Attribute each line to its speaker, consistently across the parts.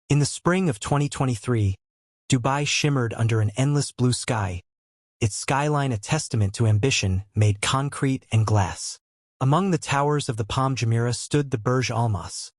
Speaker 1: In the spring of 2023, Dubai shimmered under an endless blue sky, its skyline a testament to ambition made concrete and glass. Among the towers of the Palm Jumeirah stood the Burj Almas,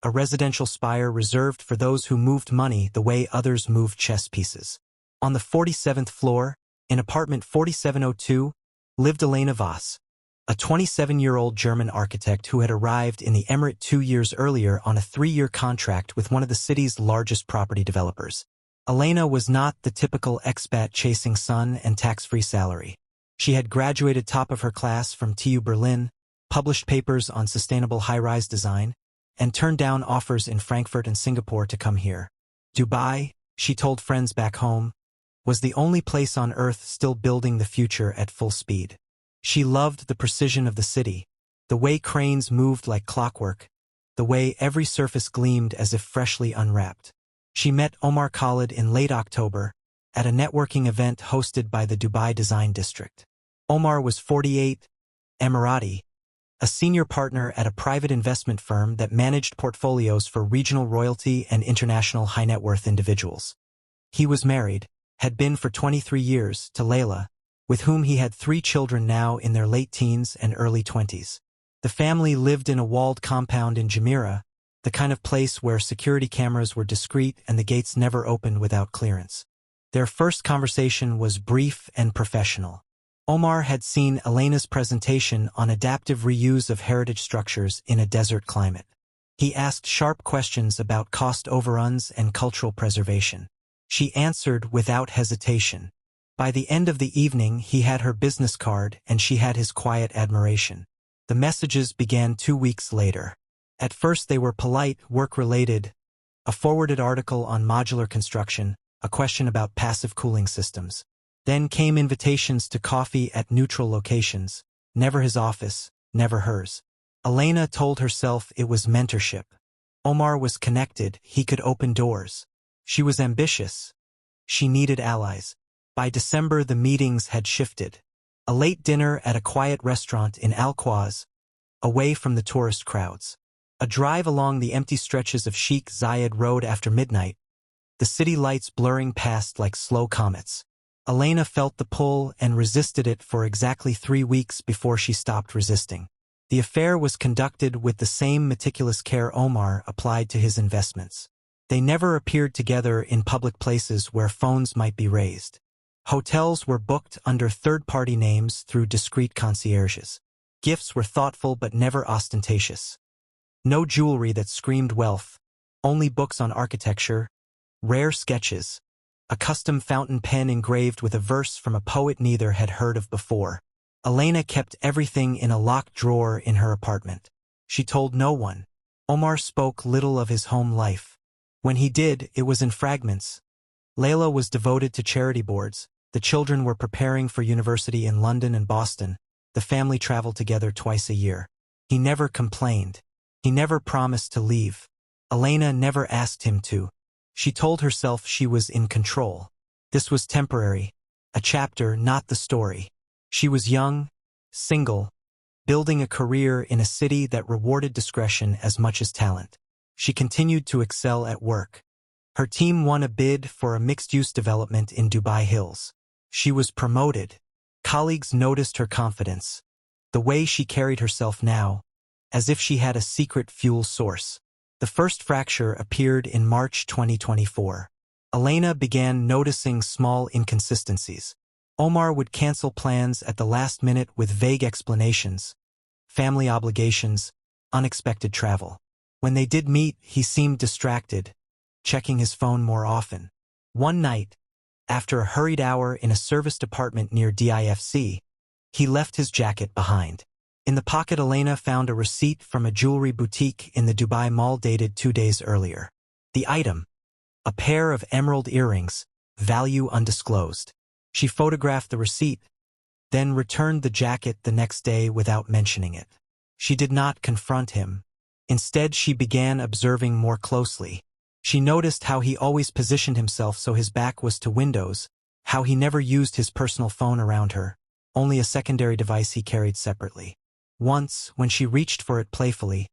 Speaker 1: a residential spire reserved for those who moved money the way others moved chess pieces. On the 47th floor, in apartment 4702, lived Elena Voss, a 27-year-old German architect who had arrived in the Emirate 2 years earlier on a 3-year contract with one of the city's largest property developers. Elena was not the typical expat chasing sun and tax-free salary. She had graduated top of her class from TU Berlin, published papers on sustainable high-rise design, and turned down offers in Frankfurt and Singapore to come here. Dubai, she told friends back home, was the only place on earth still building the future at full speed. She loved the precision of the city, the way cranes moved like clockwork, the way every surface gleamed as if freshly unwrapped. She met Omar Khalid in late October at a networking event hosted by the Dubai Design District. Omar was 48, Emirati, a senior partner at a private investment firm that managed portfolios for regional royalty and international high-net-worth individuals. He was married, had been for 23 years, to Layla, with whom he had 3 children now in their late teens and early 20s. The family lived in a walled compound in Jumeirah, the kind of place where security cameras were discreet and the gates never opened without clearance. Their first conversation was brief and professional. Omar had seen Elena's presentation on adaptive reuse of heritage structures in a desert climate. He asked sharp questions about cost overruns and cultural preservation. She answered without hesitation. By the end of the evening, he had her business card and she had his quiet admiration. The messages began 2 weeks later. At first they were polite, work-related, a forwarded article on modular construction, a question about passive cooling systems. Then came invitations to coffee at neutral locations, never his office, never hers. Elena told herself it was mentorship. Omar was connected, he could open doors. She was ambitious. She needed allies. By December the meetings had shifted. A late dinner at a quiet restaurant in Al-Quoz, away from the tourist crowds. A drive along the empty stretches of Sheikh Zayed Road after midnight, the city lights blurring past like slow comets. Elena felt the pull and resisted it for exactly 3 weeks before she stopped resisting. The affair was conducted with the same meticulous care Omar applied to his investments. They never appeared together in public places where phones might be raised. Hotels were booked under third-party names through discreet concierges. Gifts were thoughtful but never ostentatious. No jewelry that screamed wealth, only books on architecture, rare sketches, a custom fountain pen engraved with a verse from a poet neither had heard of before. Elena kept everything in a locked drawer in her apartment. She told no one. Omar spoke little of his home life. When he did, it was in fragments. Layla was devoted to charity boards. The children were preparing for university in London and Boston. The family traveled together twice a year. He never complained. He never promised to leave. Elena never asked him to. She told herself she was in control. This was temporary, a chapter, not the story. She was young, single, building a career in a city that rewarded discretion as much as talent. She continued to excel at work. Her team won a bid for a mixed-use development in Dubai Hills. She was promoted. Colleagues noticed her confidence. The way she carried herself now, as if she had a secret fuel source. The first fracture appeared in March 2024. Elena began noticing small inconsistencies. Omar would cancel plans at the last minute with vague explanations, family obligations, unexpected travel. When they did meet, he seemed distracted, checking his phone more often. One night, after a hurried hour in a serviced apartment near DIFC, he left his jacket behind. In the pocket, Elena found a receipt from a jewelry boutique in the Dubai Mall dated 2 days earlier. The item, a pair of emerald earrings, value undisclosed. She photographed the receipt, then returned the jacket the next day without mentioning it. She did not confront him. Instead, she began observing more closely. She noticed how he always positioned himself so his back was to windows, how he never used his personal phone around her, only a secondary device he carried separately. Once, when she reached for it playfully,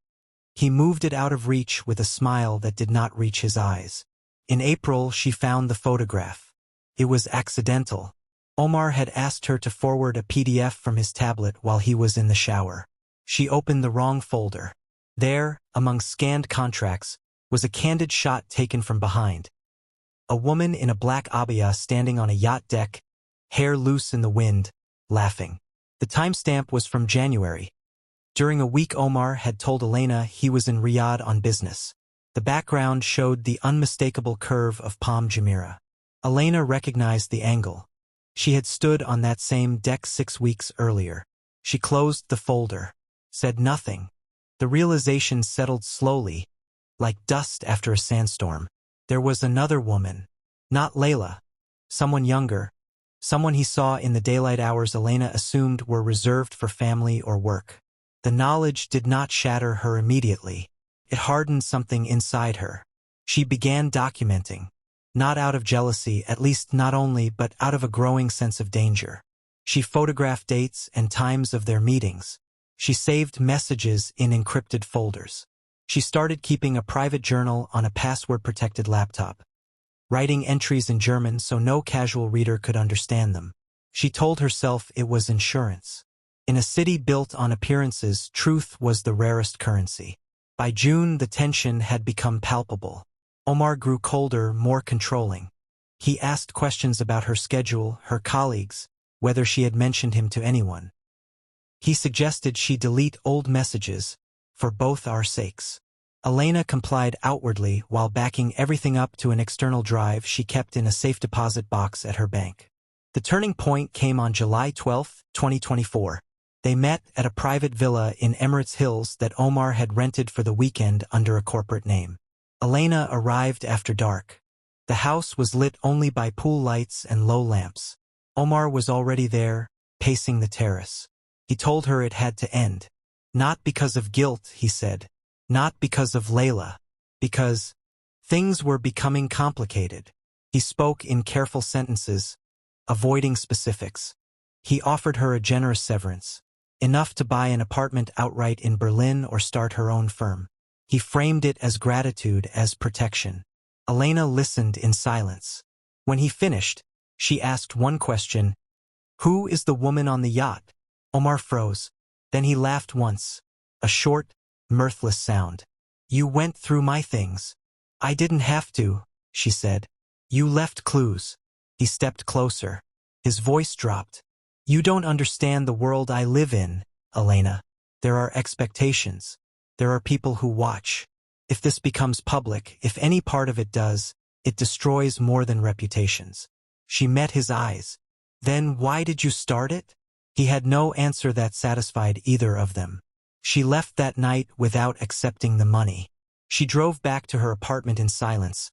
Speaker 1: He moved it out of reach with a smile that did not reach his eyes. In April, she found the photograph. It was accidental. Omar had asked her to forward a PDF from his tablet while he was in the shower. She opened the wrong folder. There, among scanned contracts, was a candid shot taken from behind. A woman in a black abaya standing on a yacht deck, hair loose in the wind, laughing. The timestamp was from January. During a week Omar had told Elena he was in Riyadh on business. The background showed the unmistakable curve of Palm Jumeirah. Elena recognized the angle. She had stood on that same deck 6 weeks earlier. She closed the folder, said nothing. The realization settled slowly, like dust after a sandstorm. There was another woman. Not Layla. Someone younger. Someone he saw in the daylight hours Elena assumed were reserved for family or work. The knowledge did not shatter her immediately. It hardened something inside her. She began documenting. Not out of jealousy, at least not only, but out of a growing sense of danger. She photographed dates and times of their meetings. She saved messages in encrypted folders. She started keeping a private journal on a password-protected laptop, writing entries in German so no casual reader could understand them. She told herself it was insurance. In a city built on appearances, truth was the rarest currency. By June, the tension had become palpable. Omar grew colder, more controlling. He asked questions about her schedule, her colleagues, whether she had mentioned him to anyone. He suggested she delete old messages, for both our sakes. Elena complied outwardly while backing everything up to an external drive she kept in a safe deposit box at her bank. The turning point came on July 12, 2024. They met at a private villa in Emirates Hills that Omar had rented for the weekend under a corporate name. Elena arrived after dark. The house was lit only by pool lights and low lamps. Omar was already there, pacing the terrace. He told her it had to end. Not because of guilt, he said. Not because of Layla. Because things were becoming complicated. He spoke in careful sentences, avoiding specifics. He offered her a generous severance, enough to buy an apartment outright in Berlin or start her own firm. He framed it as gratitude, as protection. Elena listened in silence. When he finished, she asked one question. Who is the woman on the yacht? Omar froze. Then he laughed once. A short, mirthless sound. You went through my things. I didn't have to, she said. You left clues. He stepped closer. His voice dropped. You don't understand the world I live in, Elena. There are expectations. There are people who watch. If this becomes public, if any part of it does, it destroys more than reputations. She met his eyes. Then why did you start it? He had no answer that satisfied either of them. She left that night without accepting the money. She drove back to her apartment in silence,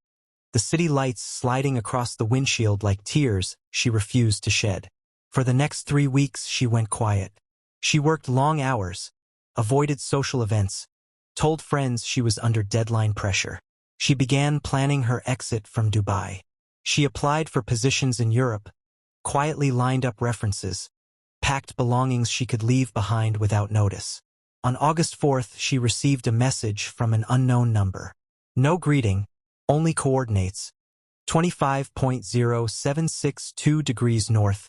Speaker 1: the city lights sliding across the windshield like tears she refused to shed. For the next 3 weeks she went quiet. She worked long hours, avoided social events, told friends she was under deadline pressure. She began planning her exit from Dubai. She applied for positions in Europe, quietly lined up references, packed belongings she could leave behind without notice. On August 4th, she received a message from an unknown number. No greeting, only coordinates. 25.0762 degrees north,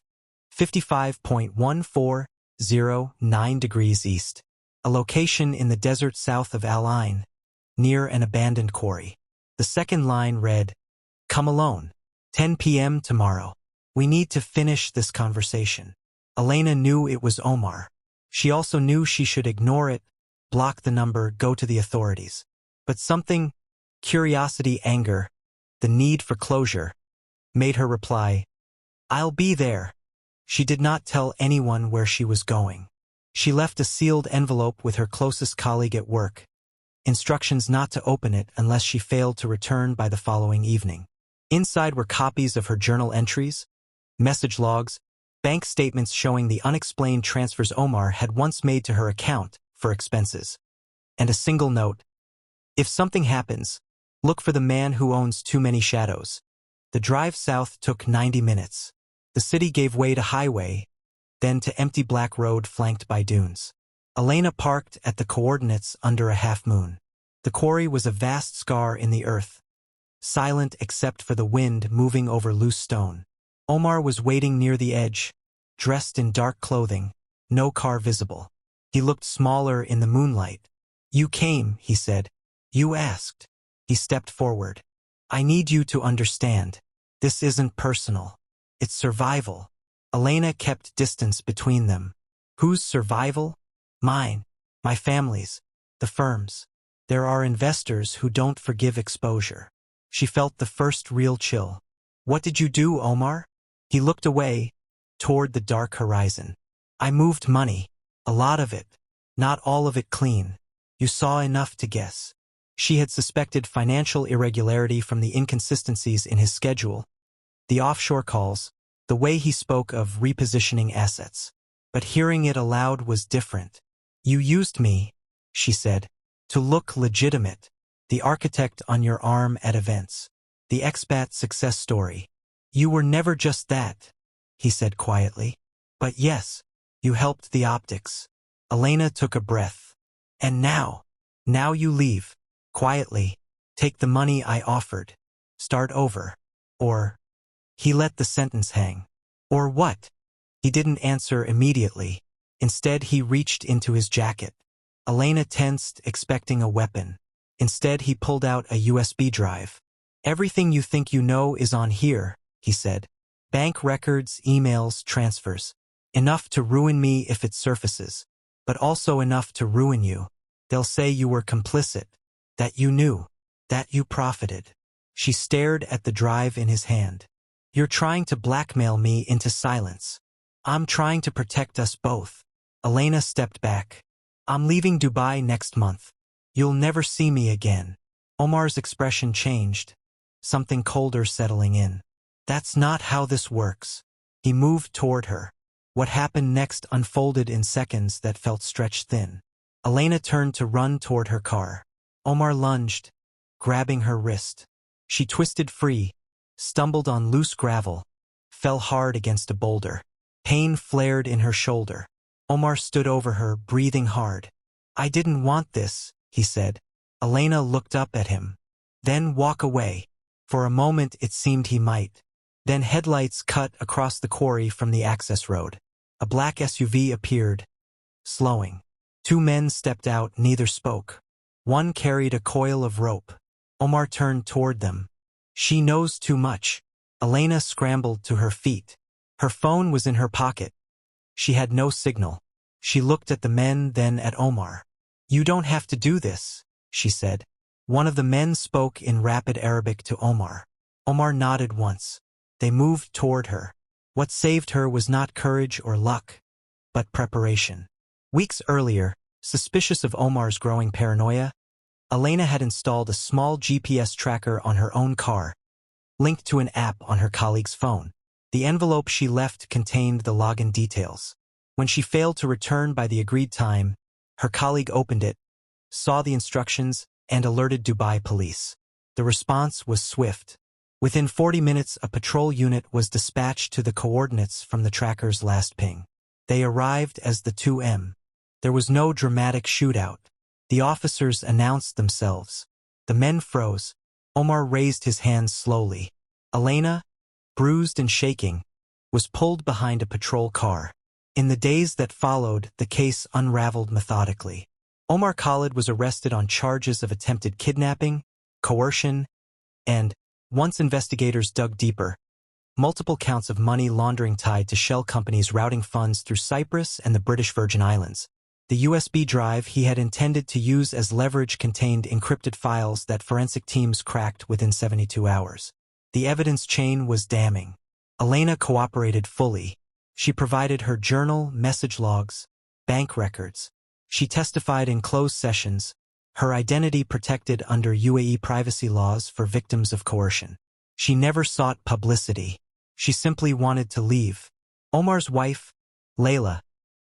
Speaker 1: 55.1409 degrees east. A location in the desert south of Al Ain, near an abandoned quarry. The second line read, "Come alone. 10 p.m. tomorrow. We need to finish this conversation." Elena knew it was Omar. She also knew she should ignore it, block the number, go to the authorities. But something, curiosity, anger, the need for closure, made her reply, "I'll be there." She did not tell anyone where she was going. She left a sealed envelope with her closest colleague at work, instructions not to open it unless she failed to return by the following evening. Inside were copies of her journal entries, message logs, bank statements showing the unexplained transfers Omar had once made to her account for expenses, and a single note: "If something happens, look for the man who owns too many shadows." The drive south took 90 minutes. The city gave way to highway, then to empty black road flanked by dunes. Elena parked at the coordinates under a half moon. The quarry was a vast scar in the earth, silent except for the wind moving over loose stone. Omar was waiting near the edge, dressed in dark clothing, no car visible. He looked smaller in the moonlight. "You came," he said. "You asked." He stepped forward. "I need you to understand. This isn't personal. It's survival." Elena kept distance between them. "Whose survival?" "Mine. My family's. The firm's. There are investors who don't forgive exposure." She felt the first real chill. "What did you do, Omar?" He looked away, toward the dark horizon. "I moved money. A lot of it. Not all of it clean. You saw enough to guess." She had suspected financial irregularity from the inconsistencies in his schedule, the offshore calls, the way he spoke of repositioning assets. But hearing it aloud was different. "You used me," she said, "to look legitimate. The architect on your arm at events. The expat success story. You were never just that," he said quietly. "But yes, you helped the optics." Elena took a breath. "And now you leave. Quietly. Take the money I offered. Start over. Or..." He let the sentence hang. "Or what?" He didn't answer immediately. Instead, he reached into his jacket. Elena tensed, expecting a weapon. Instead, he pulled out a USB drive. "Everything you think you know is on here," he said. "Bank records, emails, transfers. Enough to ruin me if it surfaces. But also enough to ruin you. They'll say you were complicit. That you knew. That you profited." She stared at the drive in his hand. "You're trying to blackmail me into silence." "I'm trying to protect us both." Elena stepped back. "I'm leaving Dubai next month. You'll never see me again." Omar's expression changed, something colder settling in. "That's not how this works." He moved toward her. What happened next unfolded in seconds that felt stretched thin. Elena turned to run toward her car. Omar lunged, grabbing her wrist. She twisted free, stumbled on loose gravel, fell hard against a boulder. Pain flared in her shoulder. Omar stood over her, breathing hard. "I didn't want this," he said. Elena looked up at him. "Then walk away." For a moment it seemed he might. Then headlights cut across the quarry from the access road. A black SUV appeared, slowing. Two men stepped out, neither spoke. One carried a coil of rope. Omar turned toward them. "She knows too much." Elena scrambled to her feet. Her phone was in her pocket. She had no signal. She looked at the men, then at Omar. "You don't have to do this," she said. One of the men spoke in rapid Arabic to Omar. Omar nodded once. They moved toward her. What saved her was not courage or luck, but preparation. Weeks earlier, suspicious of Omar's growing paranoia, Elena had installed a small GPS tracker on her own car, linked to an app on her colleague's phone. The envelope she left contained the login details. When she failed to return by the agreed time, her colleague opened it, saw the instructions, and alerted Dubai police. The response was swift. Within 40 minutes, a patrol unit was dispatched to the coordinates from the tracker's last ping. They arrived as the 2M. There was no dramatic shootout. The officers announced themselves. The men froze. Omar raised his hands slowly. Elena, bruised and shaking, was pulled behind a patrol car. In the days that followed, the case unraveled methodically. Omar Khalid was arrested on charges of attempted kidnapping, coercion, and, once investigators dug deeper, multiple counts of money laundering tied to shell companies routing funds through Cyprus and the British Virgin Islands. The USB drive he had intended to use as leverage contained encrypted files that forensic teams cracked within 72 hours. The evidence chain was damning. Elena cooperated fully. She provided her journal, message logs, bank records. She testified in closed sessions, her identity protected under UAE privacy laws for victims of coercion. She never sought publicity. She simply wanted to leave. Omar's wife, Layla,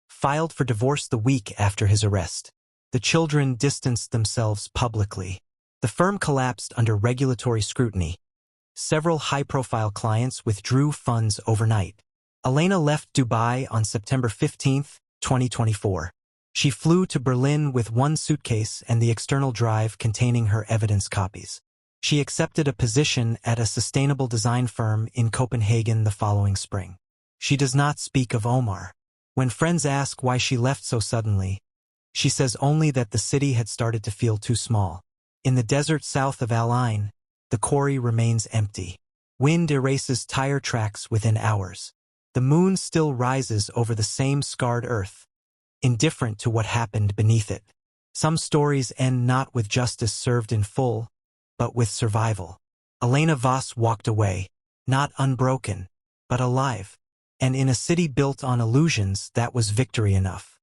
Speaker 1: filed for divorce the week after his arrest. The children distanced themselves publicly. The firm collapsed under regulatory scrutiny. Several high-profile clients withdrew funds overnight. Elena left Dubai on September 15, 2024. She flew to Berlin with one suitcase and the external drive containing her evidence copies. She accepted a position at a sustainable design firm in Copenhagen the following spring. She does not speak of Omar. When friends ask why she left so suddenly, she says only that the city had started to feel too small. In the desert south of Al Ain, the quarry remains empty. Wind erases tire tracks within hours. The moon still rises over the same scarred earth, indifferent to what happened beneath it. Some stories end not with justice served in full, but with survival. Elena Voss walked away, not unbroken, but alive. And in a city built on illusions, that was victory enough.